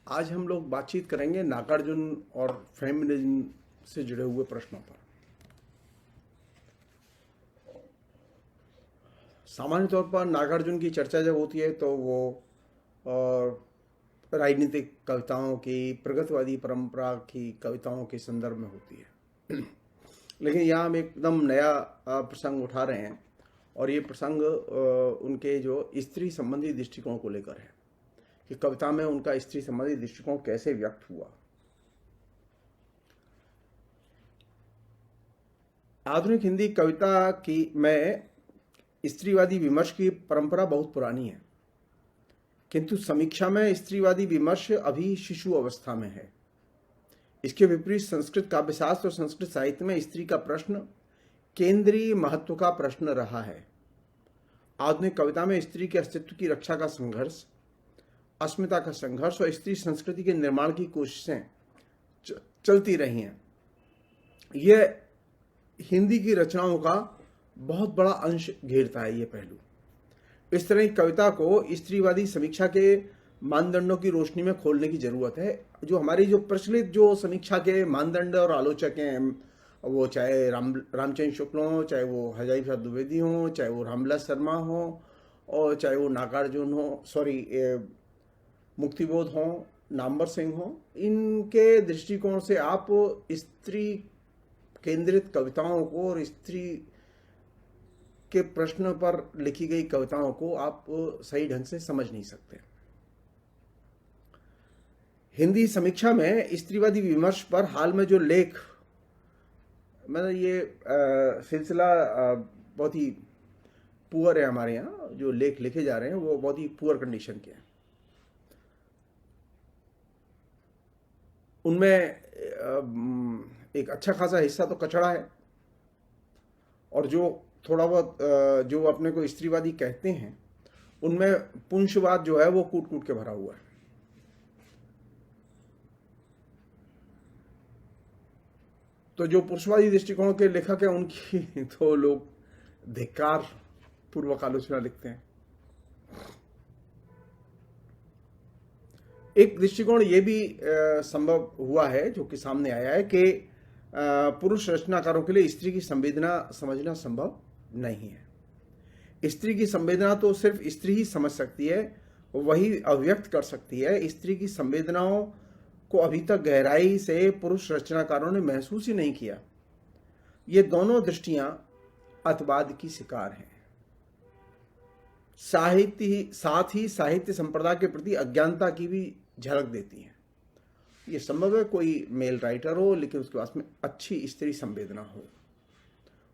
आज हम लोग बातचीत करेंगे नागार्जुन और फेमिनिज्म से जुड़े हुए प्रश्नों पर। सामान्य तौर पर नागार्जुन की चर्चा जब होती है तो वो राजनीतिक कविताओं की, प्रगतिवादी परंपरा की कविताओं के संदर्भ में होती है। लेकिन यहाँ हम एकदम नया प्रसंग उठा रहे हैं और ये प्रसंग उनके जो स्त्री संबंधी दृष्टिकोण को लेकर है कि कविता में उनका स्त्री संबंधी दृष्टिकोण कैसे व्यक्त हुआ। आधुनिक हिंदी कविता की में स्त्रीवादी विमर्श की परंपरा बहुत पुरानी है, किंतु समीक्षा में स्त्रीवादी विमर्श अभी शिशु अवस्था में है। इसके विपरीत संस्कृत काव्यशास्त्र और संस्कृत साहित्य में स्त्री का प्रश्न केंद्रीय महत्व का प्रश्न रहा है। आधुनिक कविता में स्त्री के अस्तित्व की रक्षा का संघर्ष, अस्मिता का संघर्ष और स्त्री संस्कृति के निर्माण की कोशिशें चलती रही हैं। यह हिंदी की रचनाओं का बहुत बड़ा अंश घेरता है ये पहलू। इस तरह की कविता को स्त्रीवादी समीक्षा के मानदंडों की रोशनी में खोलने की जरूरत है। जो हमारी जो प्रचलित जो समीक्षा के मानदंड और आलोचक हैं, वो चाहे रामचंद्र शुक्ल हो, चाहे वो हजारी प्रसाद द्विवेदी हो, चाहे वो रामविलास शर्मा हो, और चाहे वो नागार्जुन हो, मुक्तिबोध हो, नामवर सिंह हो, इनके दृष्टिकोण से आप स्त्री केंद्रित कविताओं को और स्त्री के प्रश्न पर लिखी गई कविताओं को आप सही ढंग से समझ नहीं सकते। हिंदी समीक्षा में स्त्रीवादी विमर्श पर हाल में जो लेख, मतलब ये सिलसिला बहुत ही पुअर है। हमारे यहाँ जो लेख लिखे जा रहे हैं वो बहुत ही पुअर कंडीशन के हैं। उनमें एक अच्छा खासा हिस्सा तो कचड़ा है, और जो थोड़ा बहुत जो अपने को स्त्रीवादी कहते हैं उनमें पुंषवाद जो है वो कूट कूट के भरा हुआ है। तो जो पुरुषवादी दृष्टिकोण के लेखक हैं उनकी तो लोग धिक्कार पूर्वक आलोचना लिखते हैं। एक दृष्टिकोण ये भी संभव हुआ है, जो कि सामने आया है, कि पुरुष रचनाकारों के लिए स्त्री की संवेदना समझना संभव नहीं है। स्त्री की संवेदना तो सिर्फ स्त्री ही समझ सकती है, वही अभिव्यक्त कर सकती है। स्त्री की संवेदनाओं को अभी तक गहराई से पुरुष रचनाकारों ने महसूस ही नहीं किया। ये दोनों दृष्टियां अतवाद की शिकार हैं। साथ ही साहित्य संप्रदाय के प्रति अज्ञानता की भी झलक देती हैं। ये संभव है कोई मेल राइटर हो लेकिन उसके पास में अच्छी स्त्री संवेदना हो,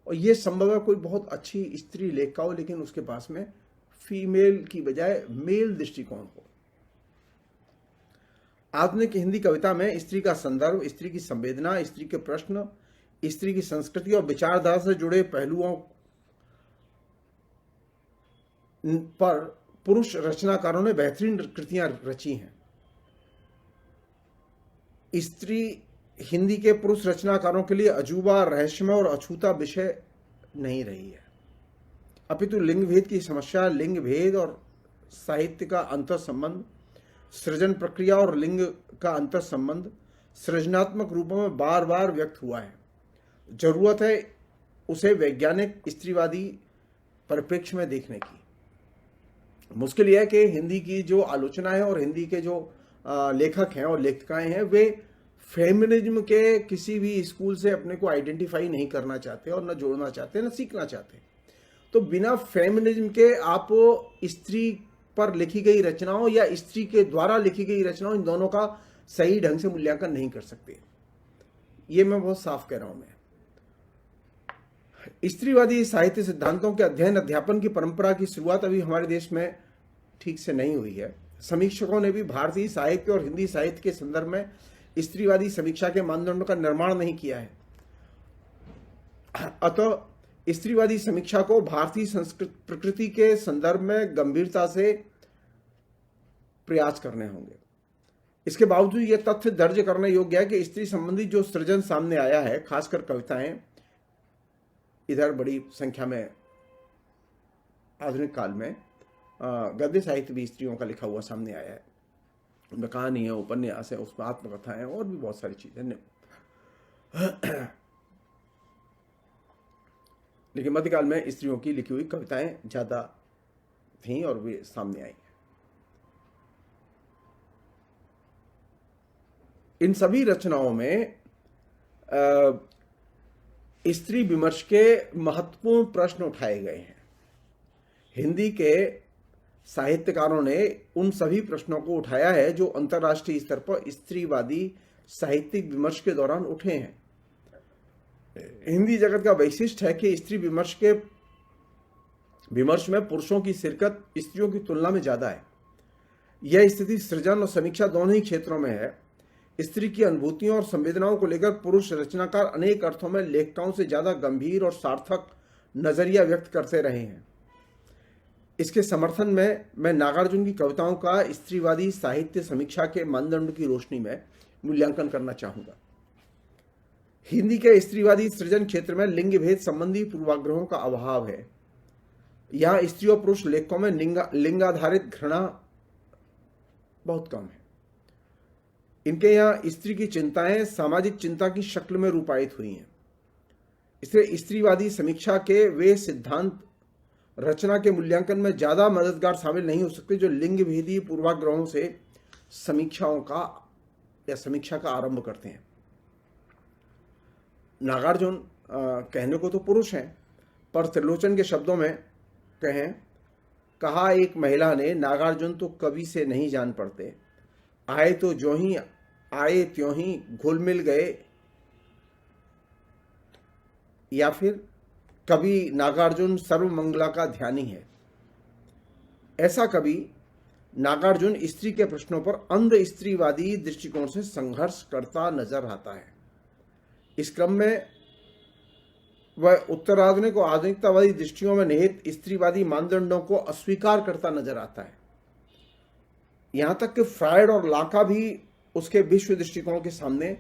और ये संभव है कोई बहुत अच्छी स्त्री लेखिका हो लेकिन उसके पास में फीमेल की बजाय मेल दृष्टिकोण हो। आधुनिक हिंदी कविता में स्त्री का संदर्भ, स्त्री की संवेदना, स्त्री के प्रश्न, स्त्री की संस्कृति और विचारधारा से जुड़े पहलुओं पर पुरुष रचनाकारों ने बेहतरीन कृतियां रची हैं। स्त्री हिंदी के पुरुष रचनाकारों के लिए अजूबा, रहस्यमय और अछूता विषय नहीं रही है, अपितु लिंग भेद की समस्या, लिंग भेद और साहित्य का अंतर संबंध, सृजन प्रक्रिया और लिंग का अंतर संबंध सृजनात्मक रूपों में बार बार व्यक्त हुआ है। जरूरत है उसे वैज्ञानिक स्त्रीवादी परिप्रेक्ष्य में देखने की। मुश्किल यह है कि हिंदी की जो आलोचना है और हिंदी के जो लेखक हैं और लेखिकाएं हैं, वे फेमिनिज्म के किसी भी स्कूल से अपने को आइडेंटिफाई नहीं करना चाहते और न जोड़ना चाहते, न सीखना चाहते। तो बिना फेमिनिज्म के आप स्त्री पर लिखी गई रचनाओं या स्त्री के द्वारा लिखी गई रचनाओं, इन दोनों का सही ढंग से मूल्यांकन नहीं कर सकते। ये मैं बहुत साफ कह रहा हूं। मैं स्त्रीवादी साहित्य सिद्धांतों के अध्ययन अध्यापन की परंपरा की शुरुआत अभी हमारे देश में ठीक से नहीं हुई है। समीक्षकों ने भी भारतीय साहित्य और हिंदी साहित्य के संदर्भ में स्त्रीवादी समीक्षा के मानदंडों का निर्माण नहीं किया है। अतः स्त्रीवादी समीक्षा को भारतीय संस्कृत प्रकृति के संदर्भ में गंभीरता से प्रयास करने होंगे। इसके बावजूद यह तथ्य दर्ज करने योग्य है कि स्त्री संबंधी जो सृजन सामने आया है, खासकर कविताएं, इधर बड़ी संख्या में आधुनिक काल में गद्य साहित्य भी स्त्रियों का लिखा हुआ सामने आया है। उनमें कहानी है, उपन्यास है, उसमें आत्मकथाएं और भी बहुत सारी चीजें। लेकिन मध्यकाल में स्त्रियों की लिखी हुई कविताएं ज्यादा थीं और वे सामने आई। इन सभी रचनाओं में स्त्री विमर्श के महत्वपूर्ण प्रश्न उठाए गए हैं। हिंदी के साहित्यकारों ने उन सभी प्रश्नों को उठाया है जो अंतर्राष्ट्रीय स्तर पर स्त्रीवादी साहित्यिक विमर्श के दौरान उठे हैं। हिंदी जगत का वैशिष्ट्य है कि स्त्री विमर्श में पुरुषों की शिरकत स्त्रियों की तुलना में ज्यादा है। यह स्थिति सृजन और समीक्षा दोनों ही क्षेत्रों में है। स्त्री की अनुभूतियों और संवेदनाओं को लेकर पुरुष रचनाकार अनेक अर्थों में लेखिकाओं से ज्यादा गंभीर और सार्थक नजरिया व्यक्त करते रहे हैं। इसके समर्थन में मैं नागार्जुन की कविताओं का स्त्रीवादी साहित्य समीक्षा के मानदंड की रोशनी में मूल्यांकन करना चाहूंगा। हिंदी के स्त्रीवादी सृजन क्षेत्र में लिंग भेद संबंधी पूर्वाग्रहों का अभाव है। यहां स्त्री और पुरुष लेखकों में लिंगाधारित घृणा बहुत कम है। इनके यहाँ स्त्री की चिंताएं सामाजिक चिंता की शक्ल में रूपायित हुई हैं। इसलिए स्त्रीवादी समीक्षा के वे सिद्धांत रचना के मूल्यांकन में ज्यादा मददगार शामिल नहीं हो सकते जो लिंग भेदी पूर्वाग्रहों से समीक्षाओं का या समीक्षा का आरंभ करते हैं। नागार्जुन कहने को तो पुरुष हैं, पर त्रिलोचन के शब्दों में कहें, कहा एक महिला ने, नागार्जुन तो कवि से नहीं जान पड़ते, आए तो जो ही आए त्यों ही घुल मिल गए। या फिर कवि नागार्जुन सर्वमंगला का ध्यानी है। ऐसा कवि नागार्जुन स्त्री के प्रश्नों पर अंध स्त्रीवादी दृष्टिकोण से संघर्ष करता नजर आता है। इस क्रम में वह उत्तराधुनिक और आधुनिकतावादी दृष्टियों में निहित स्त्रीवादी मानदंडों को अस्वीकार करता नजर आता है। यहां तक कि फ्रायड और लाका भी उसके विश्व दृष्टिकोण के सामने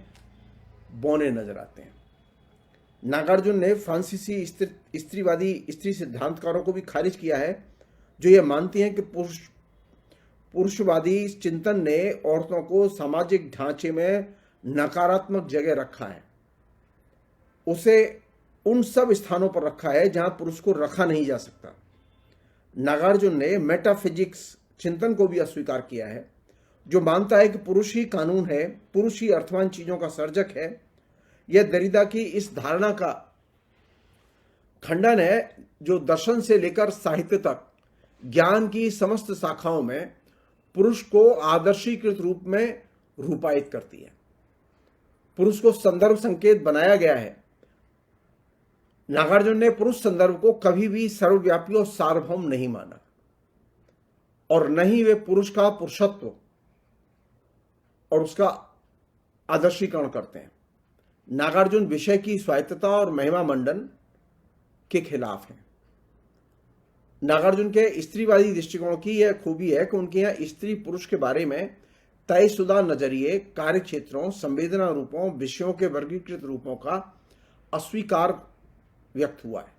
बौने नजर आते हैं। नागार्जुन ने फ्रांसीसी स्त्रीवादी स्त्री सिद्धांतकारों को भी खारिज किया है जो यह मानती हैं कि पुरुषवादी चिंतन ने औरतों को सामाजिक ढांचे में नकारात्मक जगह रखा है, उसे उन सब स्थानों पर रखा है जहां पुरुष को रखा नहीं जा सकता। नागार्जुन ने मेटाफिजिक्स चिंतन को भी अस्वीकार किया है जो मानता है कि पुरुष ही कानून है, पुरुष ही अर्थवान चीजों का सर्जक है। यह दरिदा की इस धारणा का खंडन है जो दर्शन से लेकर साहित्य तक ज्ञान की समस्त शाखाओं में पुरुष को आदर्शीकृत रूप में रूपायित करती है। पुरुष को संदर्भ संकेत बनाया गया है। नागार्जुन ने पुरुष संदर्भ को कभी भी सर्वव्यापी और सार्वभौम नहीं माना और न ही वे पुरुष का पुरुषत्व और उसका आदर्शीकरण करते हैं। नागार्जुन विषय की स्वायत्तता और महिमा मंडन के खिलाफ हैं। नागार्जुन के स्त्रीवादी दृष्टिकोण की यह खूबी है कि उनके यहाँ स्त्री पुरुष के बारे में तयशुदा नजरिए, कार्य क्षेत्रों, संवेदना रूपों, विषयों के वर्गीकृत रूपों का अस्वीकार व्यक्त हुआ है।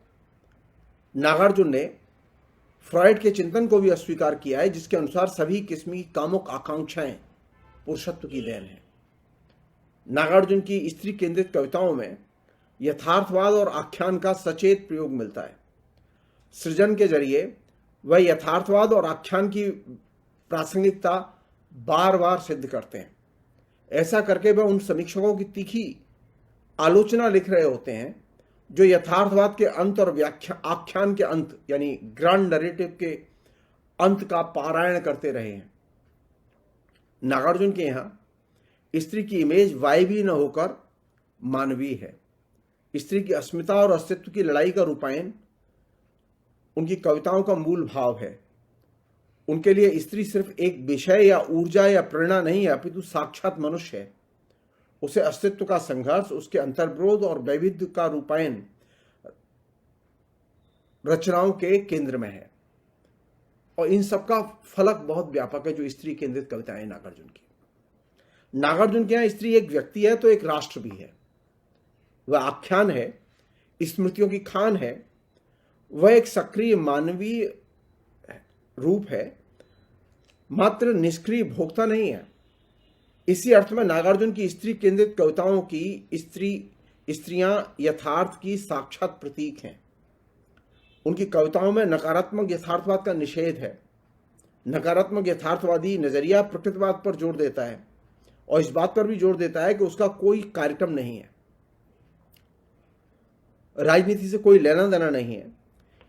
नागार्जुन ने फ्रॉइड के चिंतन को भी अस्वीकार किया है जिसके अनुसार सभी किस्म की कामुक आकांक्षाएं पुरुषत्व की देन है। नागार्जुन की स्त्री केंद्रित कविताओं में यथार्थवाद और आख्यान का सचेत प्रयोग मिलता है। सृजन के जरिए वह यथार्थवाद और आख्यान की प्रासंगिकता बार बार सिद्ध करते हैं। ऐसा करके वह उन समीक्षकों की तीखी आलोचना लिख रहे होते हैं जो यथार्थवाद के अंत और आख्यान के अंत यानी ग्रैंड नरेटिव के अंत का पारायण करते रहे हैं। नागार्जुन के यहाँ स्त्री की इमेज वायवी न होकर मानवीय है। स्त्री की अस्मिता और अस्तित्व की लड़ाई का रूपायन उनकी कविताओं का मूल भाव है। उनके लिए स्त्री सिर्फ एक विषय या ऊर्जा या प्रेरणा नहीं है, अपितु साक्षात मनुष्य है। उसे अस्तित्व का संघर्ष, उसके अंतर्विरोध और वैविध्य का रूपायन रचनाओं के केंद्र में है और इन सबका फलक बहुत व्यापक है जो स्त्री केंद्रित कविताएं नागार्जुन की। नागार्जुन के यहाँ स्त्री एक व्यक्ति है तो एक राष्ट्र भी है। वह आख्यान है, स्मृतियों की खान है। वह एक सक्रिय मानवीय रूप है, मात्र निष्क्रिय भोक्ता नहीं है। इसी अर्थ में नागार्जुन की स्त्री केंद्रित कविताओं की स्त्रियां यथार्थ की साक्षात प्रतीक हैं। उनकी कविताओं में नकारात्मक यथार्थवाद का निषेध है। नकारात्मक यथार्थवादी नजरिया प्रकृतिवाद पर जोर देता है और इस बात पर भी जोर देता है कि उसका कोई कार्यक्रम नहीं है, राजनीति से कोई लेना देना नहीं है।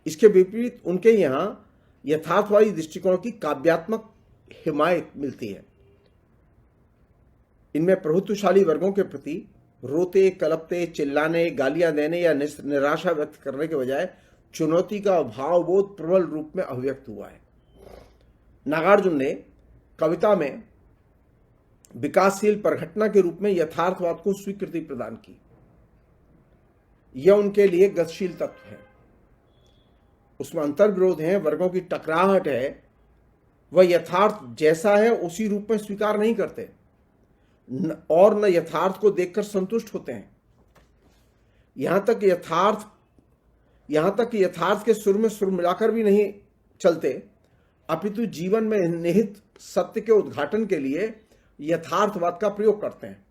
इसके विपरीत उनके यहाँ यथार्थवादी दृष्टिकोण की काव्यात्मक हिमायत मिलती है। इनमें प्रभुत्वशाली वर्गों के प्रति रोते, कलपते, चिल्लाने, गालियां देने या निराशा व्यक्त करने के बजाय चुनौती का भावबोध प्रबल रूप में अभिव्यक्त हुआ है। नागार्जुन ने कविता में विकासशील परिघटना के रूप में यथार्थवाद को स्वीकृति प्रदान की। यह उनके लिए गतिशील तत्व है। उसमें अंतर्विरोध है, वर्गों की टकराहट है। वह यथार्थ जैसा है उसी रूप में स्वीकार नहीं करते और न यथार्थ को देखकर संतुष्ट होते हैं। यहां तक यथार्थ के सुर में सुर मिलाकर भी नहीं चलते, अपितु जीवन में निहित सत्य के उद्घाटन के लिए यथार्थवाद का प्रयोग करते हैं।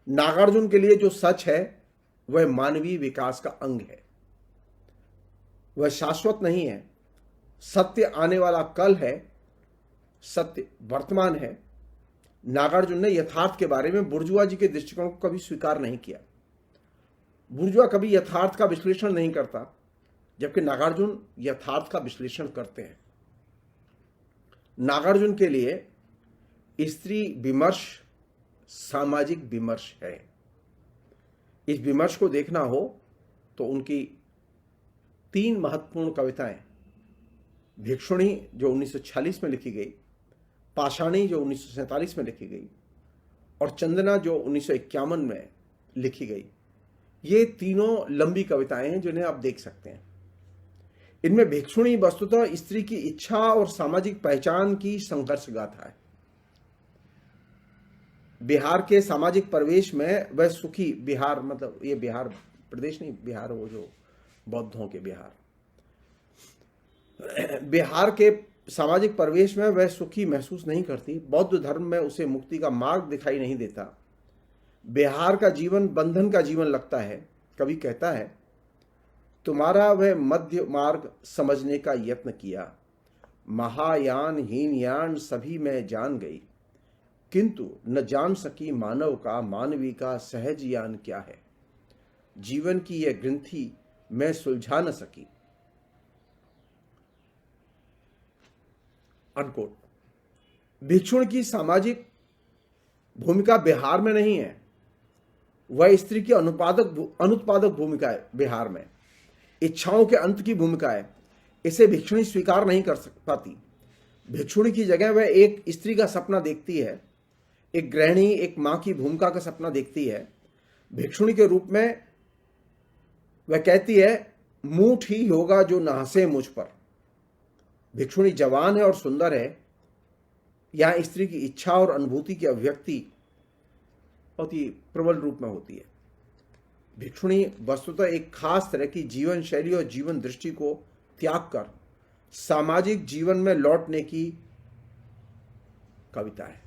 नागार्जुन के लिए जो सच है वह मानवीय विकास का अंग है। वह शाश्वत नहीं है। सत्य आने वाला कल है, सत्य वर्तमान है। नागार्जुन ने यथार्थ के बारे में बुर्जुआ जी के दृष्टिकोण को कभी स्वीकार नहीं किया। बुर्जुआ कभी यथार्थ का विश्लेषण नहीं करता, जबकि नागार्जुन यथार्थ का विश्लेषण करते हैं। नागार्जुन के लिए स्त्री विमर्श सामाजिक विमर्श है। इस विमर्श को देखना हो तो उनकी 3 महत्वपूर्ण कविताएं, भिक्षुणी जो 1946 में लिखी गई, पाषाणी जो 1947 में लिखी गई और चंदना जो 1951 में लिखी गई, ये तीनों लंबी कविताएं हैं जिन्हें आप देख सकते हैं। इनमें भिक्षुणी वस्तुतः स्त्री की इच्छा और सामाजिक पहचान की संघर्ष गाथा है। बिहार के सामाजिक परिवेश में वह सुखी, बिहार मतलब ये बिहार प्रदेश नहीं, बिहार वो जो बौद्धों के बिहार के सामाजिक परिवेश में वह सुखी महसूस नहीं करती। बौद्ध धर्म में उसे मुक्ति का मार्ग दिखाई नहीं देता। बिहार का जीवन बंधन का जीवन लगता है। कवि कहता है, तुम्हारा वह मध्य मार्ग समझने का यत्न किया, महायान हीनयान सभी मैं जान गई, किंतु न जान सकी मानव का मानवी का सहज यान क्या है, जीवन की यह ग्रंथि मैं सुलझा न सकी। अनकोट। भिक्षुण की सामाजिक भूमिका बिहार में नहीं है, वह स्त्री की अनुत्पादक भूमिका है। बिहार में इच्छाओं के अंत की भूमिका है। इसे भिक्षुणी स्वीकार नहीं कर पाती। भिक्षुणी की जगह वह एक स्त्री का सपना देखती है, एक गृहिणी, एक मां की भूमिका का सपना देखती है। भिक्षुणी के रूप में वह कहती है, मूठ ही होगा जो न हंसे मुझ पर। भिक्षुणी जवान है और सुंदर है। यहां स्त्री की इच्छा और अनुभूति की अभिव्यक्ति बहुत ही प्रबल रूप में होती है। भिक्षुणी वस्तुतः एक खास तरह की जीवन शैली और जीवन दृष्टि को त्याग कर सामाजिक जीवन में लौटने की कविता है।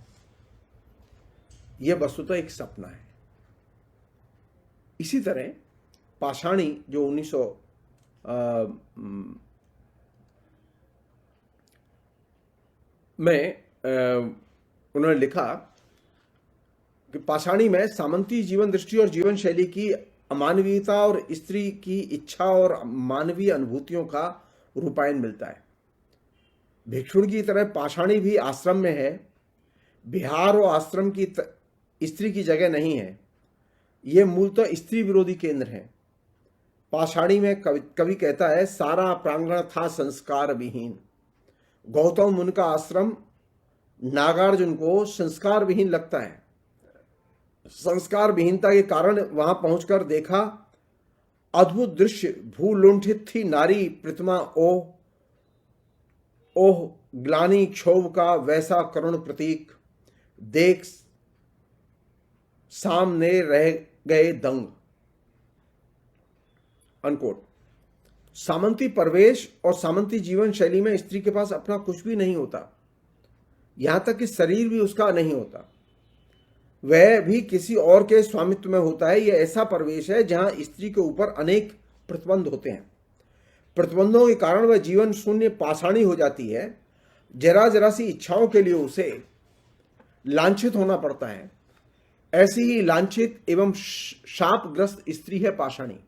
यह वस्तुतः एक सपना है। इसी तरह पाषाणी जो 1900 में उन्होंने लिखा कि पाषाणी में सामंती जीवन दृष्टि और जीवन शैली की अमानवीयता और स्त्री की इच्छा और मानवीय अनुभूतियों का रूपायन मिलता है। भिक्षुण की तरह पाषाणी भी आश्रम में है। बिहार और आश्रम की स्त्री की जगह नहीं है। ये मूलतः स्त्री विरोधी केंद्र है। पाषाणी में कवि कहता है, सारा प्रांगण था संस्कार विहीन। गौतम मुनि का आश्रम नागार्जुन को संस्कार विहीन लगता है। संस्कार विहीनता के कारण वहां पहुंचकर देखा, अद्भुत दृश्य, भूलुंठित थी नारी प्रतिमा, ओह ओह ग्लानि क्षोभ का वैसा करुण प्रतीक, देख सामने रह गए दंग। अनकोट। सामंती परिवेश और सामंती जीवन शैली में स्त्री के पास अपना कुछ भी नहीं होता, यहां तक कि शरीर भी उसका नहीं होता। वह भी किसी और के स्वामित्व में होता है। यह ऐसा प्रवेश है जहां स्त्री के ऊपर अनेक प्रतिबंध होते हैं। प्रतिबंधों के कारण वह जीवन शून्य पाषाणी हो जाती है। जरा जरा सी इच्छाओं के लिए उसे लांछित होना पड़ता है। ऐसी ही लांछित एवं शापग्रस्त स्त्री है पाषाणी।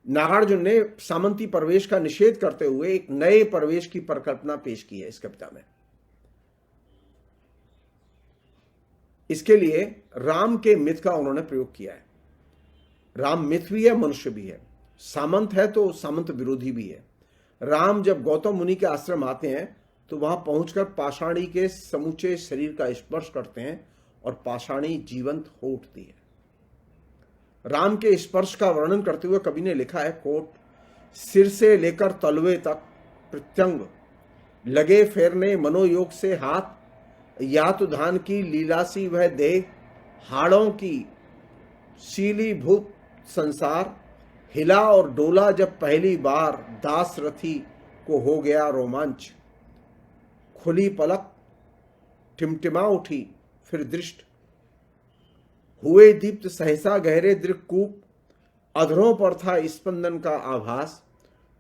नागार्जुन ने सामंती प्रवेश का निषेध करते हुए एक नए प्रवेश की परिकल्पना पेश की है इस कविता में। इसके लिए राम के मिथ का उन्होंने प्रयोग किया है। राम मिथ भी है, मनुष्य भी है। सामंत है तो सामंत विरोधी भी है। राम जब गौतम मुनि के आश्रम आते हैं तो वहां पहुंचकर पाषाणी के समूचे शरीर का स्पर्श करते हैं और पाषाणी जीवंत हो उठती है। राम के स्पर्श का वर्णन करते हुए कवि ने लिखा है, कोट, सिर से लेकर तलवे तक प्रत्यंग लगे फेरने मनोयोग से हाथ, या तो धान की लीलासी वह देह, हाड़ों की शीलीभूत संसार, हिला और डोला जब पहली बार दास रथी को हो गया रोमांच, खुली पलक टिमटिमा उठी फिर दृष्ट, हुए दीप्त सहसा गहरे दृक्कूप, अधरों पर था स्पंदन का आभास,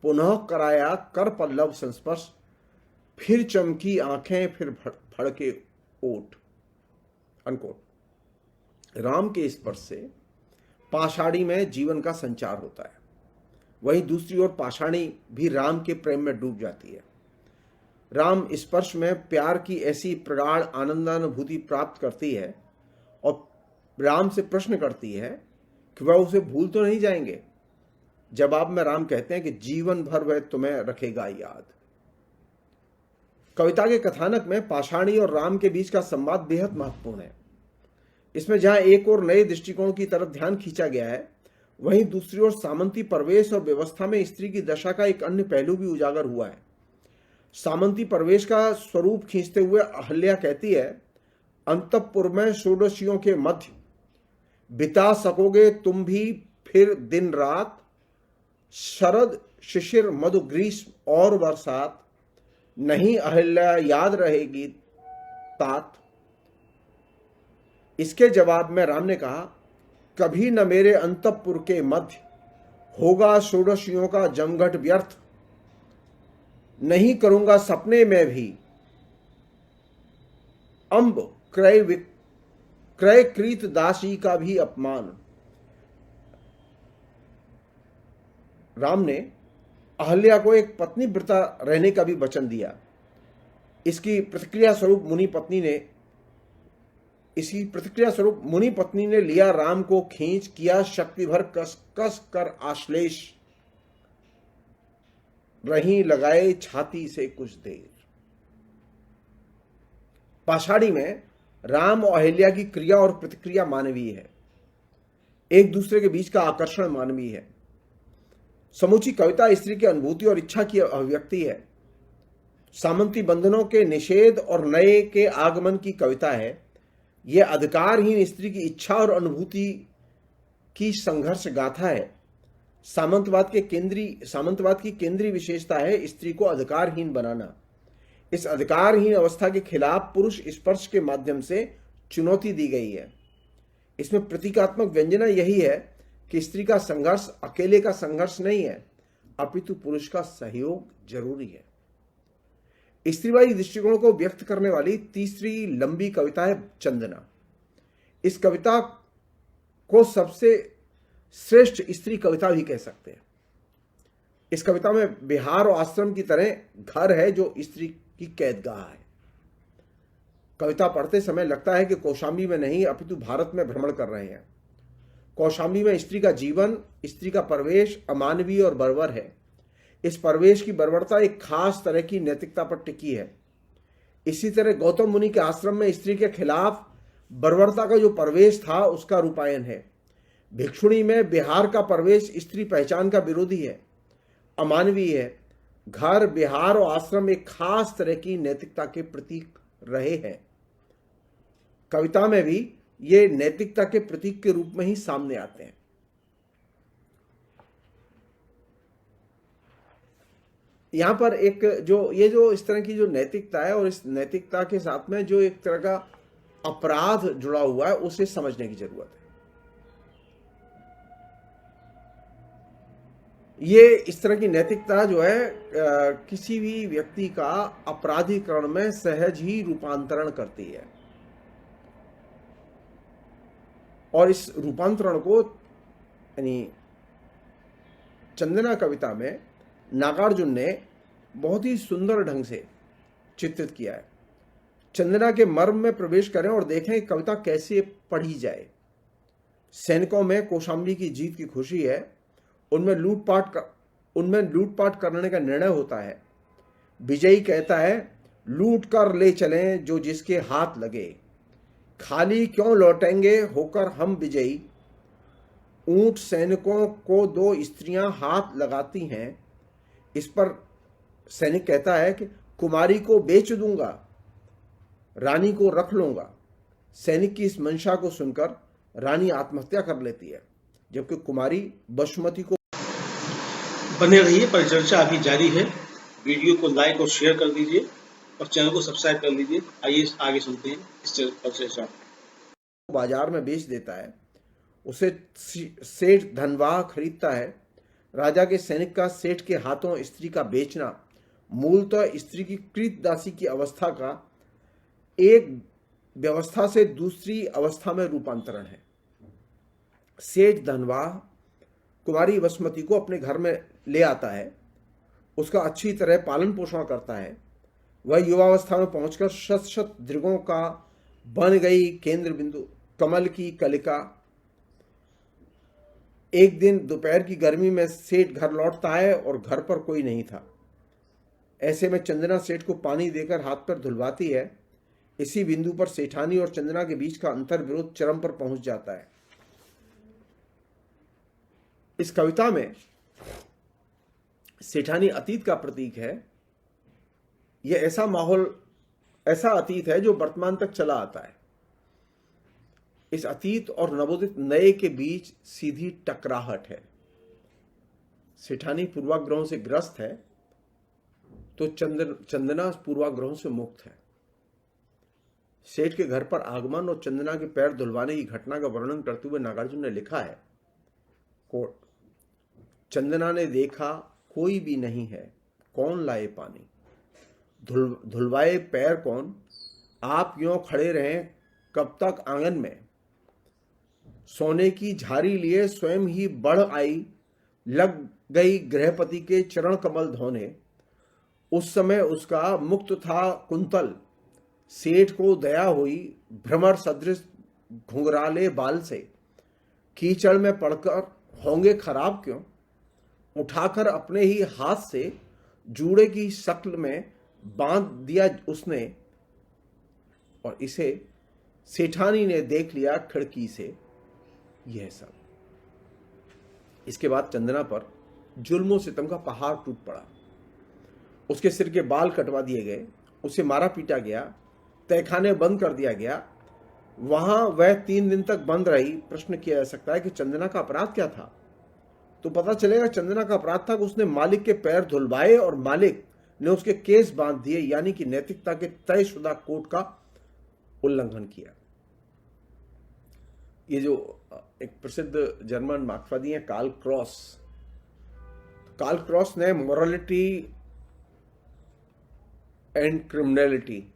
पुनः कराया कर पल्लव संस्पर्श, फिर चमकी आंखें फिर फड़के ओठ। अनकोट। राम के स्पर्श से पाषाणी में जीवन का संचार होता है। वहीं दूसरी ओर पाषाणी भी राम के प्रेम में डूब जाती है। राम स्पर्श में प्यार की ऐसी प्रगाढ़ आनंदानुभूति प्राप्त करती है और राम से प्रश्न करती है कि वह उसे भूल तो नहीं जाएंगे। जवाब में राम कहते हैं कि जीवन भर वह तुम्हें रखेगा याद। कविता के कथानक में पाषाणी और राम के बीच का संवाद बेहद महत्वपूर्ण है। इसमें जहां एक और नए दृष्टिकोण की तरफ ध्यान खींचा गया है, वहीं दूसरी ओर सामंती प्रवेश और व्यवस्था में स्त्री की दशा का एक अन्य पहलू भी उजागर हुआ है। सामंती प्रवेश का स्वरूप खींचते हुए अहल्या कहती है, अंतःपुर में षोडशियों के मध्य बिता सकोगे तुम भी फिर दिन रात, शरद शिशिर मधु ग्रीष्म और बरसात, नहीं अहल्या याद रहेगी तात। इसके जवाब में राम ने कहा, कभी न मेरे अंतःपुर के मध्य होगा षोडशियों का जमघट व्यर्थ, नहीं करूंगा सपने में भी अंब क्रयकृत दासी का भी अपमान। राम ने अहल्या को एक पत्नी व्रता रहने का भी वचन दिया। इसकी प्रतिक्रिया स्वरूप मुनि पत्नी ने लिया राम को खींच, किया शक्ति भर कस कस कर आश्लेष, रही लगाए छाती से कुछ देर। पाषाणी में राम और अहल्या की क्रिया और प्रतिक्रिया मानवीय है। एक दूसरे के बीच का आकर्षण मानवीय है। समूची कविता स्त्री की अनुभूति और इच्छा की अभिव्यक्ति है। सामंती बंधनों के निषेध और नए के आगमन की कविता है। यह अधिकारहीन स्त्री की इच्छा और अनुभूति की संघर्ष गाथा है। सामंतवाद की केंद्रीय विशेषता है स्त्री को अधिकारहीन बनाना। इस अधिकारहीन अवस्था के खिलाफ पुरुष स्पर्श के माध्यम से चुनौती दी गई है। इसमें प्रतीकात्मक व्यंजना यही है कि स्त्री का संघर्ष अकेले का संघर्ष नहीं है, अपितु पुरुष का सहयोग जरूरी है। स्त्रीवादी दृष्टिकोण को व्यक्त करने वाली तीसरी लंबी कविता है चंदना। इस कविता को सबसे श्रेष्ठ स्त्री कविता भी कह सकते हैं। इस कविता में विहार और आश्रम की तरह घर है जो स्त्री की कैदगाह है। कविता पढ़ते समय लगता है कि कौशाम्बी में नहीं अपितु भारत में भ्रमण कर रहे हैं। कौशाम्बी में स्त्री का जीवन, स्त्री का प्रवेश अमानवीय और बर्बर है। इस प्रवेश की बर्बरता एक खास तरह की नैतिकता पर टिकी है। इसी तरह गौतम मुनि के आश्रम में स्त्री के खिलाफ बर्बरता का जो प्रवेश था उसका रूपायन है। भिक्षुणी में विहार का प्रवेश स्त्री पहचान का विरोधी है, अमानवीय है। घर, विहार और आश्रम एक खास तरह की नैतिकता के प्रतीक रहे हैं। कविता में भी ये नैतिकता के प्रतीक के रूप में ही सामने आते हैं। यहां पर एक जो इस तरह की जो नैतिकता है और इस नैतिकता के साथ में जो एक तरह का अपराध जुड़ा हुआ है उसे समझने की जरूरत है। ये इस तरह की नैतिकता जो है किसी भी व्यक्ति का अपराधीकरण में सहज ही रूपांतरण करती है, और इस रूपांतरण को यानी चंदना कविता में नागार्जुन ने बहुत ही सुंदर ढंग से चित्रित किया है। चंदना के मर्म में प्रवेश करें और देखें कविता कैसे पढ़ी जाए। सैनिकों में कौशाम्बी की जीत की खुशी है, उनमें लूटपाट करने का निर्णय होता है। विजयी कहता है, लूट कर ले चलें जो जिसके हाथ लगे, खाली क्यों लौटेंगे होकर हम विजयी। ऊंट सैनिकों को दो स्त्रियां हाथ लगाती हैं। इस पर सैनिक कहता है कि कुमारी को बेच दूंगा, रानी को रख लूंगा। सैनिक की इस मंशा को सुनकर रानी आत्महत्या कर लेती है, जबकि कुमारी बसुमती को। बने रहिए, परिचर्चा अभी जारी है। वीडियो को लाइक और शेयर कर दीजिए और चैनल को सब्सक्राइब कर लीजिए। आइए आगे सुनते हैं इस परिचर्चा। बाजार में बेच देता है, उसे सेठ धनवाह खरीदता है। राजा के सैनिक का सेठ के हाथों स्त्री का बेचना मूलतः स्त्री की कृतदासी की अवस्था का एक व्यवस्था से दूसरी अवस्था में रूपांतरण है। सेठ धनवाह कुमारी बसुमती को अपने घर में ले आता है, उसका अच्छी तरह पालन पोषण करता है। वह युवावस्था में पहुंचकर शत शत दृगों का बन गई केंद्र बिंदु, कमल की कलिका। एक दिन दोपहर की गर्मी में सेठ घर लौटता है और घर पर कोई नहीं था। ऐसे में चंदना सेठ को पानी देकर हाथ पर धुलवाती है। इसी बिंदु पर सेठानी और चंदना के बीच का अंतर विरोध चरम पर पहुंच जाता है। इस कविता में सेठानी अतीत का प्रतीक है। यह ऐसा माहौल, ऐसा अतीत है जो वर्तमान तक चला आता है। इस अतीत और नवोदित नए के बीच सीधी टकराहट है। सेठानी पूर्वाग्रहों से ग्रस्त है तो चंदना पूर्वाग्रहों से मुक्त है। सेठ के घर पर आगमन और चंदना के पैर धुलवाने की घटना का वर्णन करते हुए नागार्जुन ने लिखा है, कोट, चंदना ने देखा कोई भी नहीं है, कौन लाए पानी, धुलवाए पैर कौन, आप यूं खड़े रहें कब तक आंगन में। सोने की झारी लिए स्वयं ही बढ़ आई, लग गई गृहपति के चरण कमल धोने। उस समय उसका मुक्त था कुंतल, सेठ को दया हुई भ्रमर सदृश घुंघराले बाल से। कीचड़ में पड़कर होंगे खराब क्यों, उठाकर अपने ही हाथ से जूड़े की शक्ल में बांध दिया उसने। और इसे सेठानी ने देख लिया खिड़की से। यह सब। इसके बाद चंदना पर जुल्म सितम का पहाड़ टूट पड़ा। उसके सिर के बाल कटवा दिए गए, उसे मारा पीटा गया, तहखाने बंद कर दिया गया। वहां वह 3 दिन तक बंद रही। प्रश्न किया जा सकता है कि चंदना का अपराध क्या था? तो पता चलेगा चंदना का अपराध था कि उसने मालिक के पैर धुलवाए और मालिक ने उसके केस बांध दिए, यानी कि नैतिकता के तयशुदा कोड का उल्लंघन किया। ये जो एक प्रसिद्ध जर्मन मार्क्सवादी है कार्ल क्रॉस ने मोरालिटी एंड क्रिमिनलिटी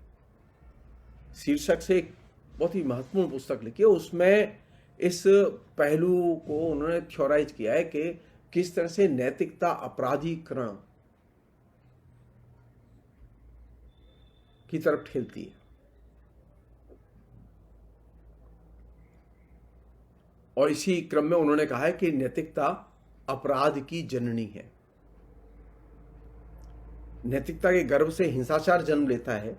शीर्षक से एक बहुत ही महत्वपूर्ण पुस्तक लिखी है। उसमें इस पहलू को उन्होंने थ्योराइज किया है कि किस तरह से नैतिकता अपराधीकरण की तरफ ठेलती है। और इसी क्रम में उन्होंने कहा है कि नैतिकता अपराध की जननी है। नैतिकता के गर्भ से हिंसाचार जन्म लेता है।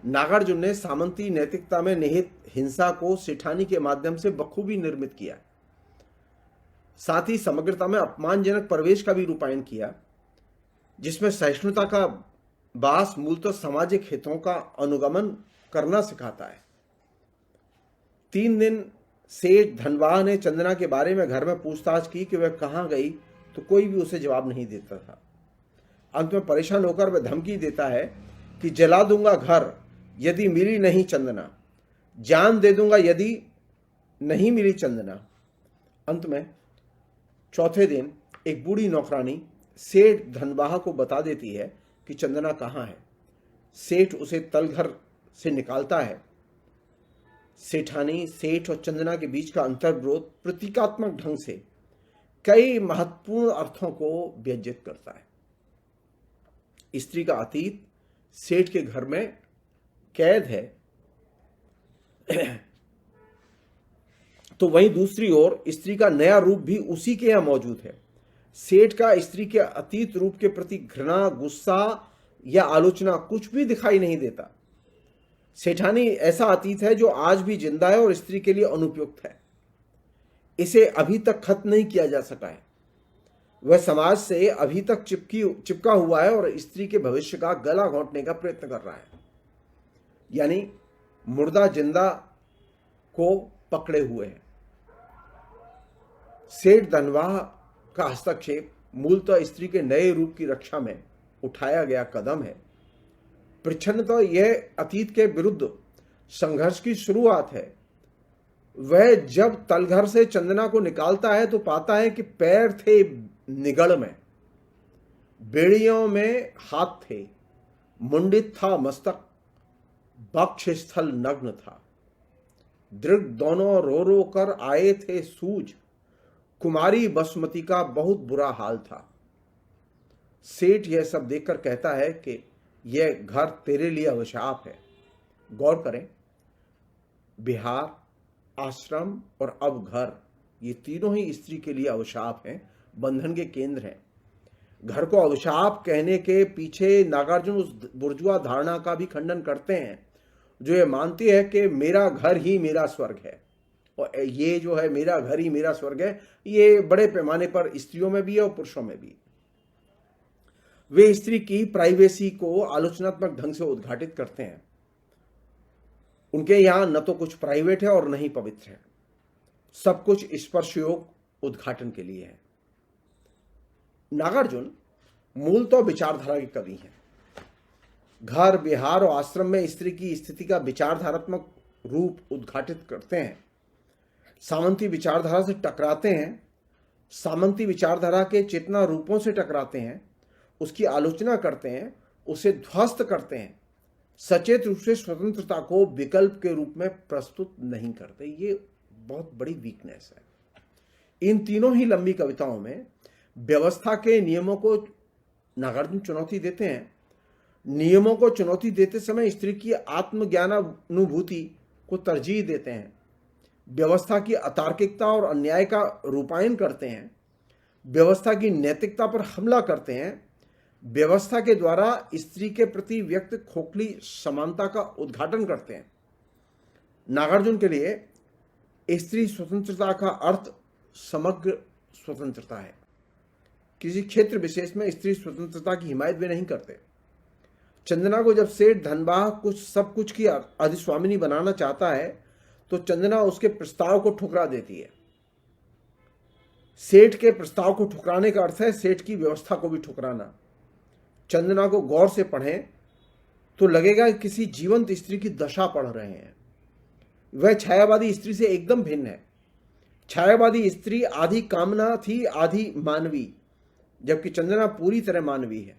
नागार्जुन ने सामंती नैतिकता में निहित हिंसा को सेठानी के माध्यम से बखूबी निर्मित किया। साथ ही समग्रता में अपमानजनक प्रवेश का भी रूपायन किया, जिसमें सहिष्णुता का वास मूलतः सामाजिक हितों का अनुगमन करना सिखाता है। 3 दिन सेठ धनवाह ने चंदना के बारे में घर में पूछताछ की कि वह कहाँ गई, तो कोई भी उसे जवाब नहीं देता था। अंत में परेशान होकर वह धमकी देता है कि जला दूंगा घर यदि मिली नहीं चंदना। जान दे दूंगा यदि नहीं मिली चंदना। अंत में चौथे दिन एक बूढ़ी नौकरानी सेठ धनबाहा को बता देती है कि चंदना कहाँ है। सेठ उसे तलघर से निकालता है। सेठानी सेठ और चंदना के बीच का अंतर्विरोध प्रतीकात्मक ढंग से कई महत्वपूर्ण अर्थों को व्यंजित करता है। स्त्री का अतीत सेठ के घर में कैद है, तो वहीं दूसरी ओर स्त्री का नया रूप भी उसी के यहां मौजूद है। सेठ का स्त्री के अतीत रूप के प्रति घृणा, गुस्सा या आलोचना कुछ भी दिखाई नहीं देता। सेठानी ऐसा अतीत है जो आज भी जिंदा है और स्त्री के लिए अनुपयुक्त है। इसे अभी तक खत्म नहीं किया जा सका है। वह समाज से अभी तक चिपका हुआ है और स्त्री के भविष्य का गला घोंटने का प्रयत्न कर रहा है, यानी मुर्दा जिंदा को पकड़े हुए है। सेठ धनवाह का हस्तक्षेप मूलतः स्त्री के नए रूप की रक्षा में उठाया गया कदम है। प्रच्छन्नतः यह अतीत के विरुद्ध संघर्ष की शुरुआत है। वह जब तलघर से चंदना को निकालता है तो पाता है कि पैर थे निगड़ में, बेड़ियों में हाथ थे, मुंडित था मस्तक, वक्ष स्थल नग्न था, दृढ़ दोनों रो रो कर आए थे सूझ, कुमारी बसुमती का बहुत बुरा हाल था। सेठ यह सब देखकर कहता है कि यह घर तेरे लिए अभिशाप है। गौर करें, बिहार, आश्रम और अब घर, ये तीनों ही स्त्री के लिए अभिशाप हैं, बंधन के केंद्र हैं। घर को अभिशाप कहने के पीछे नागार्जुन उस बुर्जुआ धारणा का भी खंडन करते हैं जो ये मानती है कि मेरा घर ही मेरा स्वर्ग है। और ये जो है मेरा घर ही मेरा स्वर्ग है, ये बड़े पैमाने पर स्त्रियों में भी है और पुरुषों में भी। वे स्त्री की प्राइवेसी को आलोचनात्मक ढंग से उद्घाटित करते हैं। उनके यहां न तो कुछ प्राइवेट है और न ही पवित्र है, सब कुछ स्पर्श योग उद्घाटन के लिए है। नागार्जुन मूल तो विचारधारा के कवि हैं। घर, विहार और आश्रम में स्त्री की स्थिति का विचारधारात्मक रूप उद्घाटित करते हैं। सामंती विचारधारा से टकराते हैं, सामंती विचारधारा के चेतना रूपों से टकराते हैं, उसकी आलोचना करते हैं, उसे ध्वस्त करते हैं, सचेत रूप से स्वतंत्रता को विकल्प के रूप में प्रस्तुत नहीं करते। ये बहुत बड़ी वीकनेस है। इन तीनों ही लंबी कविताओं में व्यवस्था के नियमों को नागार्जुन चुनौती देते हैं। नियमों को चुनौती देते समय स्त्री की आत्मज्ञानानुभूति को तरजीह देते हैं। व्यवस्था की अतार्किकता और अन्याय का रूपायन करते हैं। व्यवस्था की नैतिकता पर हमला करते हैं। व्यवस्था के द्वारा स्त्री के प्रति व्यक्त खोखली समानता का उद्घाटन करते हैं। नागार्जुन के लिए स्त्री स्वतंत्रता का अर्थ समग्र स्वतंत्रता है। किसी क्षेत्र विशेष में स्त्री स्वतंत्रता की हिमायत वे नहीं करते। चंदना को जब सेठ धनबाह सब कुछ की अधिस्वामिनी बनाना चाहता है तो चंदना उसके प्रस्ताव को ठुकरा देती है। सेठ के प्रस्ताव को ठुकराने का अर्थ है सेठ की व्यवस्था को भी ठुकराना। चंदना को गौर से पढ़ें तो लगेगा कि किसी जीवंत स्त्री की दशा पढ़ रहे हैं। वह छायावादी स्त्री से एकदम भिन्न है। छायावादी स्त्री आधी कामना थी, आधी मानवी, जबकि चंदना पूरी तरह मानवी है।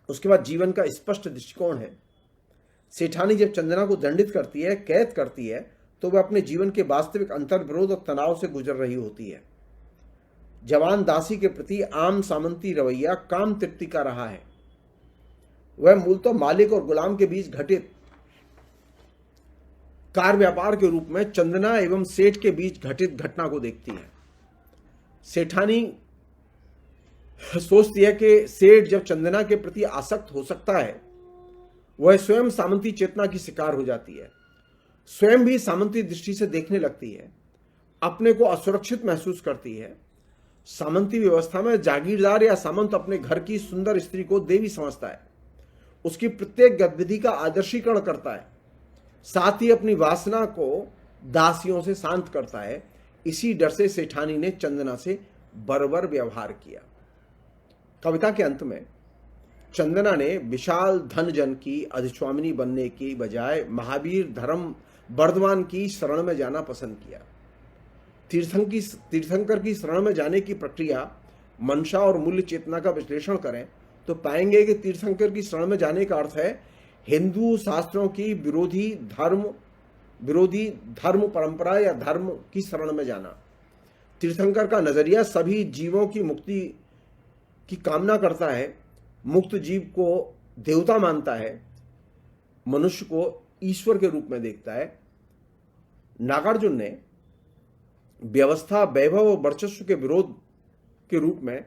उसके बाद जीवन का स्पष्ट दृष्टिकोण है। सेठानी जब चंदना को दंडित करती है, कैद करती है, तो वह अपने जीवन के वास्तविक अंतर्विरोध और तनाव से गुजर रही होती है। जवान दासी के प्रति आम सामंती रवैया काम तृप्ति का रहा है। वह मूलतः मालिक और गुलाम के बीच घटित कार व्यापार के रूप में चंदना एवं सेठ के बीच घटित घटना को देखती है। सेठानी सोचती है कि सेठ जब चंदना के प्रति आसक्त हो सकता है, वह स्वयं सामंती चेतना की शिकार हो जाती है, स्वयं भी सामंती दृष्टि से देखने लगती है, अपने को असुरक्षित महसूस करती है। सामंती व्यवस्था में जागीरदार या सामंत अपने घर की सुंदर स्त्री को देवी समझता है, उसकी प्रत्येक गतिविधि का आदर्शीकरण करता है, साथ ही अपनी वासना को दासियों से शांत करता है। इसी डर से सेठानी ने चंदना से बर्बर व्यवहार किया। कविता के अंत में चंदना ने विशाल धन जन की अधिस्वामिनी बनने की बजाय महावीर धर्म वर्धमान की शरण में जाना पसंद किया। तीर्थंकर की शरण में जाने की प्रक्रिया, मंशा और मूल्य चेतना का विश्लेषण करें तो पाएंगे कि तीर्थंकर की शरण में जाने का अर्थ है हिंदू शास्त्रों की विरोधी धर्म परंपरा या धर्म की शरण में जाना। तीर्थंकर का नजरिया सभी जीवों की मुक्ति की कामना करता है, मुक्त जीव को देवता मानता है, मनुष्य को ईश्वर के रूप में देखता है। नागार्जुन ने व्यवस्था, वैभव और वर्चस्व के विरोध के रूप में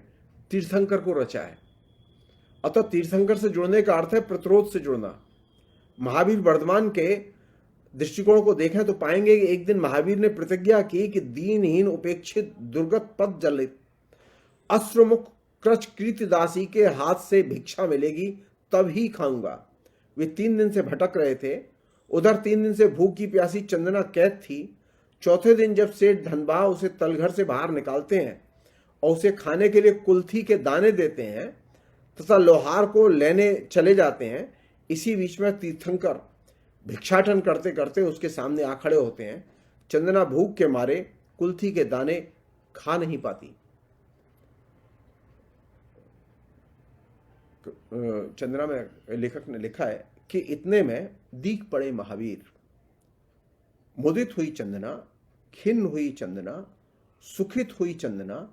तीर्थंकर को रचा है। अतः तीर्थंकर से जुड़ने का अर्थ है प्रतिरोध से जुड़ना। महावीर वर्धमान के दृष्टिकोण को देखें तो पाएंगे कि एक दिन महावीर ने प्रतिज्ञा की कि दीनहीन, उपेक्षित, दुर्गत, पद जलित, अश्रुमुख कृत दासी के हाथ से भिक्षा मिलेगी तब ही खाऊंगा। वे 3 दिन से भटक रहे थे। उधर 3 दिन से भूखी प्यासी चंदना कैद थी। चौथे दिन जब सेठ धनबा उसे तलघर से बाहर निकालते हैं और उसे खाने के लिए कुल्थी के दाने देते हैं तथा लोहार को लेने चले जाते हैं, इसी बीच में तीर्थंकर भिक्षाटन करते करते उसके सामने आ खड़े होते हैं। चंदना भूख के मारे कुल्थी के दाने खा नहीं पाती। चंदना में लेखक ने लिखा है कि इतने में दीख पड़े महावीर। मुदित हुई चंदना, खिन्न हुई चंदना, सुखित हुई चंदना,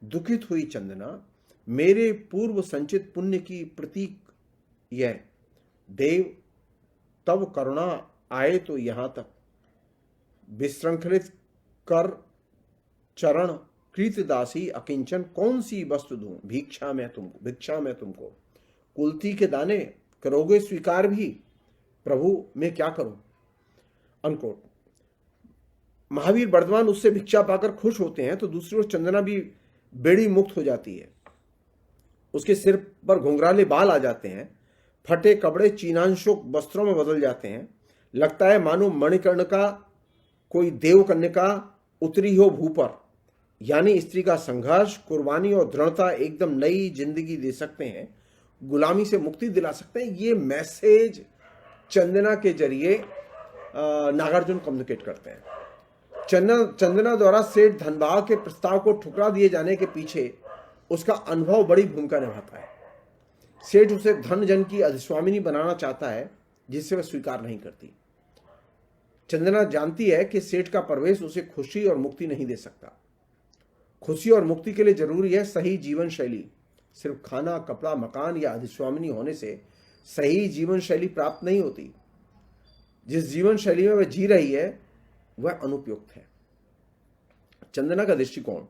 दुखित हुई चंदना, मेरे पूर्व संचित पुण्य की प्रतीक यह देव, तब करुणा आए तो यहां तक विश्रंखलित कर चरण कृतदासी अकिंचन, कौन सी वस्तु दूं भिक्षा में तुमको, कुल्थी के दाने करोगे स्वीकार भी, प्रभु मैं क्या करूं। अनकोट। महावीर वर्धमान उससे भिक्षा पाकर खुश होते हैं तो दूसरी ओर चंदना भी बेड़ी मुक्त हो जाती है। उसके सिर पर घुंघराले बाल आ जाते हैं, फटे कपड़े चीनांशोक वस्त्रों में बदल जाते हैं। लगता है मानो मणिकर्णिका कोई देव कन्या उतरी हो भू पर। यानी स्त्री का संघर्ष, कुर्बानी और दृढ़ता एकदम नई जिंदगी दे सकते हैं, गुलामी से मुक्ति दिला सकते हैं। ये मैसेज चंदना के जरिए नागार्जुन कम्युनिकेट करते हैं। चंदना द्वारा सेठ धनबाग के प्रस्ताव को ठुकरा दिए जाने के पीछे उसका अनुभव बड़ी भूमिका निभाता है। सेठ उसे धन जन की अधिस्वामिनी बनाना चाहता है, जिससे वह स्वीकार नहीं करती। चंदना जानती है कि सेठ का प्रवेश उसे खुशी और मुक्ति नहीं दे सकता। खुशी और मुक्ति के लिए जरूरी है सही जीवन शैली। सिर्फ खाना, कपड़ा, मकान या अधिस्वामिनी होने से सही जीवन शैली प्राप्त नहीं होती। जिस जीवन शैली में वह जी रही है वह अनुपयुक्त है। चंदना का दृष्टिकोण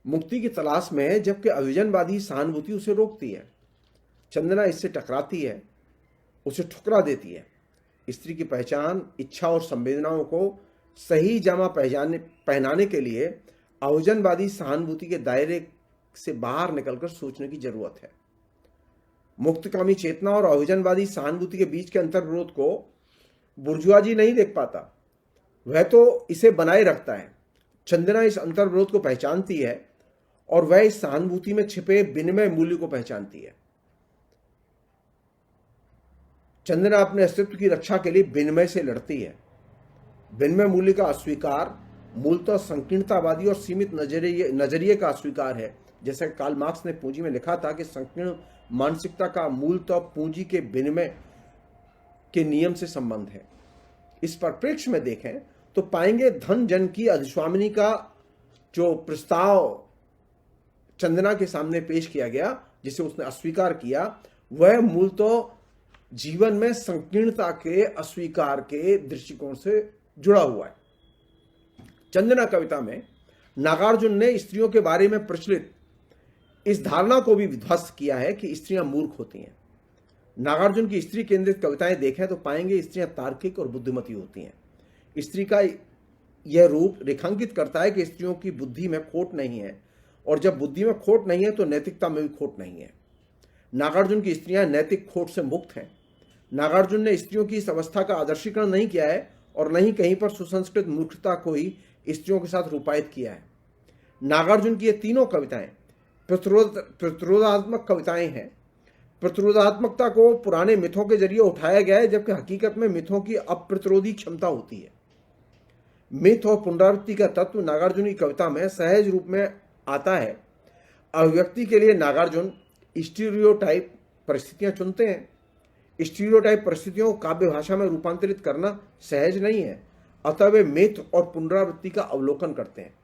मुक्ति की तलाश में है, जबकि अभिजनवादी सहानुभूति उसे रोकती है। चंदना इससे टकराती है, उसे ठुकरा देती है। स्त्री की पहचान, इच्छा और संवेदनाओं को सही जामा पहनाने के लिए अभिजनवादी सहानुभूति के दायरे से बाहर निकलकर सोचने की जरूरत है। मुक्तकामी चेतना और अभिजनवादी सहानुभूति के बीच के अंतर विरोध को बुर्जुआजी नहीं देख पाता, वह तो इसे बनाए रखता है। चंदना इस अंतर विरोध को पहचानती है और वह इस सहानुभूति में छिपे विनिमय मूल्य को पहचानती है। चंदना अपने अस्तित्व की रक्षा के लिए विनिमय से लड़ती है। विनिमय मूल्य का अस्वीकार मूलतः संकीर्णतावादी और सीमित नजरिए का अस्वीकार है। जैसे कार्ल मार्क्स ने पूंजी में लिखा था कि संकीर्ण मानसिकता का मूलतः पूंजी के विनिमय के नियम से संबंध है। इस परिप्रेक्ष्य में देखें तो पाएंगे धन जन की अधिस्वामिनी का जो प्रस्ताव चंदना के सामने पेश किया गया, जिसे उसने अस्वीकार किया, वह मूलतः जीवन में संकीर्णता के अस्वीकार के दृष्टिकोण से जुड़ा हुआ है। चंदना कविता में नागार्जुन ने स्त्रियों के बारे में प्रचलित इस धारणा को भी ध्वस्त किया है कि स्त्रियां मूर्ख होती हैं। नागार्जुन की स्त्री केंद्रित कविताएं देखें तो पाएंगे स्त्रियां तार्किक और बुद्धिमती होती हैं। स्त्री का यह रूप रेखांकित करता है कि स्त्रियों की बुद्धि में खोट नहीं है, और जब बुद्धि में खोट नहीं है तो नैतिकता में भी खोट नहीं है। नागार्जुन की स्त्रियां नैतिक खोट से मुक्त हैं। नागार्जुन ने स्त्रियों की इस अवस्था का आदर्शीकरण नहीं किया है और नहीं कहीं पर सुसंस्कृत मूर्खता को ही स्त्रियों के साथ रूपायित किया है। नागार्जुन की ये तीनों कविताएं प्रतिरोधात्मक कविताएं हैं। प्रतिरोधात्मकता को पुराने मिथों के जरिए उठाया गया है, जबकि हकीकत में मिथों की अप्रतिरोधी क्षमता होती है। मिथ और पुनरावृत्ति का तत्व नागार्जुन की कविता में सहज रूप में आता है। अभिव्यक्ति के लिए नागार्जुन स्टीरियोटाइप परिस्थितियां चुनते हैं। स्टीरियोटाइप परिस्थितियों को काव्य भाषा में रूपांतरित करना सहज नहीं है, अतः वे मिथ और पुनरावृत्ति का अवलोकन करते हैं,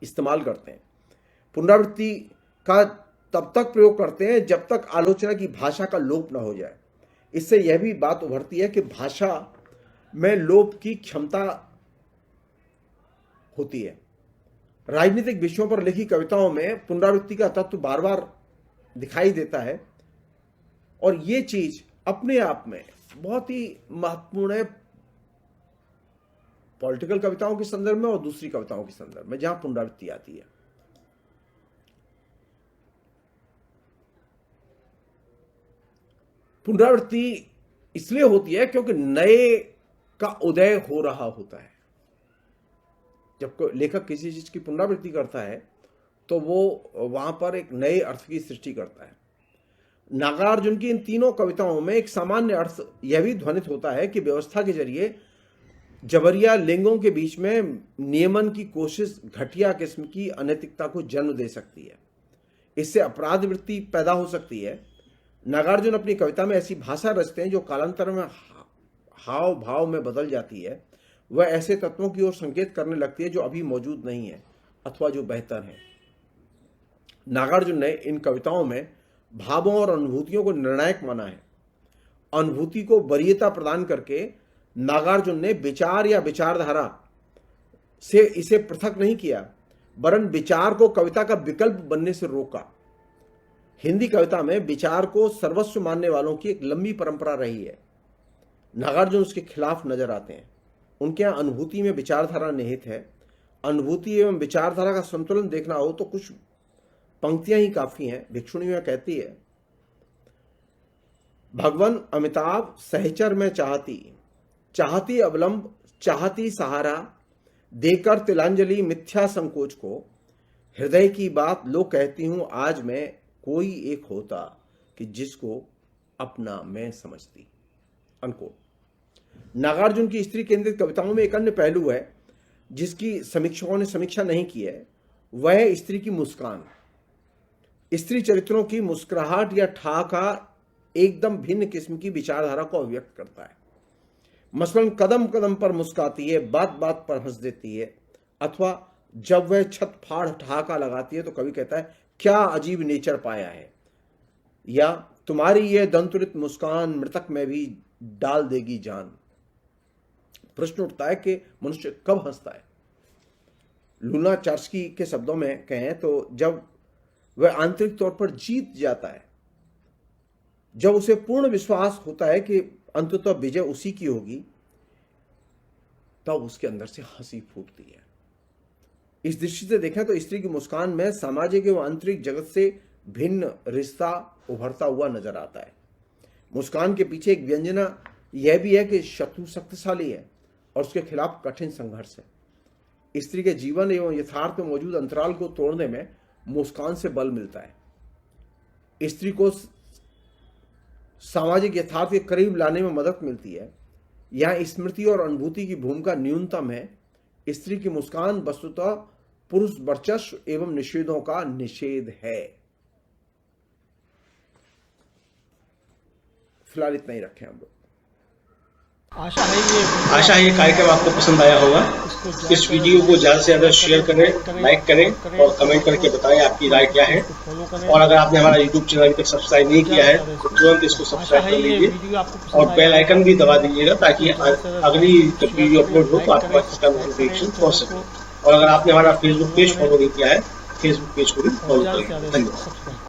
इस्तेमाल करते हैं। पुनरावृत्ति का तब तक प्रयोग करते हैं जब तक आलोचना की भाषा का लोप न हो जाए। इससे यह भी बात उभरती है कि भाषा में लोप की क्षमता होती है। राजनीतिक विषयों पर लिखी कविताओं में पुनरावृत्ति का तत्व बार बार दिखाई देता है और ये चीज अपने आप में बहुत ही महत्वपूर्ण है पॉलिटिकल कविताओं के संदर्भ में और दूसरी कविताओं के संदर्भ में जहां पुनरावृत्ति आती है। पुनरावृत्ति इसलिए होती है क्योंकि नए का उदय हो रहा होता है। जब कोई लेखक किसी चीज की पुनरावृत्ति करता है तो वो वहां पर एक नए अर्थ की सृष्टि करता है। नागार्जुन की इन तीनों कविताओं में एक सामान्य अर्थ यह भी ध्वनित होता है कि व्यवस्था के जरिए जबरिया लिंगों के बीच में नियमन की कोशिश घटिया किस्म की अनैतिकता को जन्म दे सकती है। इससे अपराध वृत्ति पैदा हो सकती है। नागार्जुन अपनी कविता में ऐसी भाषा रचते हैं जो कालांतर में हाव भाव में बदल जाती है। वह ऐसे तत्वों की ओर संकेत करने लगती है जो अभी मौजूद नहीं है अथवा जो बेहतर है। नागार्जुन ने इन कविताओं में भावों और अनुभूतियों को निर्णायक माना है। अनुभूति को वरीयता प्रदान करके नागार्जुन ने विचार या विचारधारा से इसे पृथक नहीं किया, वरन विचार को कविता का विकल्प बनने से रोका। हिंदी कविता में विचार को सर्वस्व मानने वालों की एक लंबी परंपरा रही है। नागार्जुन उसके खिलाफ नजर आते हैं। उनके यहाँ अनुभूति में विचारधारा निहित है। अनुभूति एवं विचारधारा का संतुलन देखना हो तो कुछ पंक्तियां ही काफी हैं। भिक्षुणी में कहती है, भगवन अमिताभ सहचर में चाहती अवलंब, चाहती सहारा, देकर तिलांजलि मिथ्या संकोच को, हृदय की बात लो कहती हूं आज मैं, कोई एक होता कि जिसको अपना मैं समझती। अनकोट। नागार्जुन की स्त्री केंद्रित कविताओं में एक अन्य पहलू है जिसकी समीक्षकों ने समीक्षा नहीं की है, वह है स्त्री की मुस्कान। स्त्री चरित्रों की मुस्कुराहट या ठहाका एकदम भिन्न किस्म की विचारधारा को अभिव्यक्त करता है। मसलन कदम कदम पर मुस्काती है, बात बात पर हंस देती है, अथवा जब वह छत फाड़ ठहाका लगाती है तो कवि कहता है क्या अजीब नेचर पाया है, या तुम्हारी यह दंतुरित मुस्कान मृतक में भी डाल देगी जान। प्रश्न उठता है कि मनुष्य कब हंसता है। लूना चार्स्की के शब्दों में कहें तो जब वह आंतरिक तौर पर जीत जाता है, जब उसे पूर्ण विश्वास होता है कि अंततः विजय उसी की होगी, तब उसके अंदर से हंसी फूटती है। इस दृष्टि से देखें तो स्त्री की मुस्कान में सामाजिक एवं आंतरिक जगत से भिन्न रिश्ता उभरता हुआ नजर आता है। मुस्कान के पीछे एक व्यंजना यह भी है कि शत्रु शक्तिशाली है और उसके खिलाफ कठिन संघर्ष है। स्त्री के जीवन एवं यथार्थ में मौजूद अंतराल को तोड़ने में मुस्कान से बल मिलता है। स्त्री को सामाजिक यथार्थ के करीब लाने में मदद मिलती है। यहाँ स्मृति और अनुभूति की भूमिका न्यूनतम है। स्त्री की मुस्कान वस्तुतः पुरुष वर्चस्व एवं निषेधों का निषेध है। फिलहाल इतना ही रखें हम लोग। आशा है ये कार्यक्रम आपको पसंद आया होगा। इस वीडियो को ज़्यादा से ज़्यादा शेयर करें, लाइक करें और कमेंट करके बताएं आपकी राय क्या है। और अगर आपने हमारा यूट्यूब चैनल अभी तक सब्सक्राइब नहीं किया है तो तुरंत इसको सब्सक्राइब कर लीजिए और बेल आइकन भी दबा दीजिएगा ताकि अगली जब वीडियो अपलोड हो तो आपके पास इसका नोटिफिकेशन पहुंच सके। और अगर आपने हमारा फेसबुक पेज फॉलो नहीं किया है, फेसबुक पेज को भी फॉलो करें। धन्यवाद।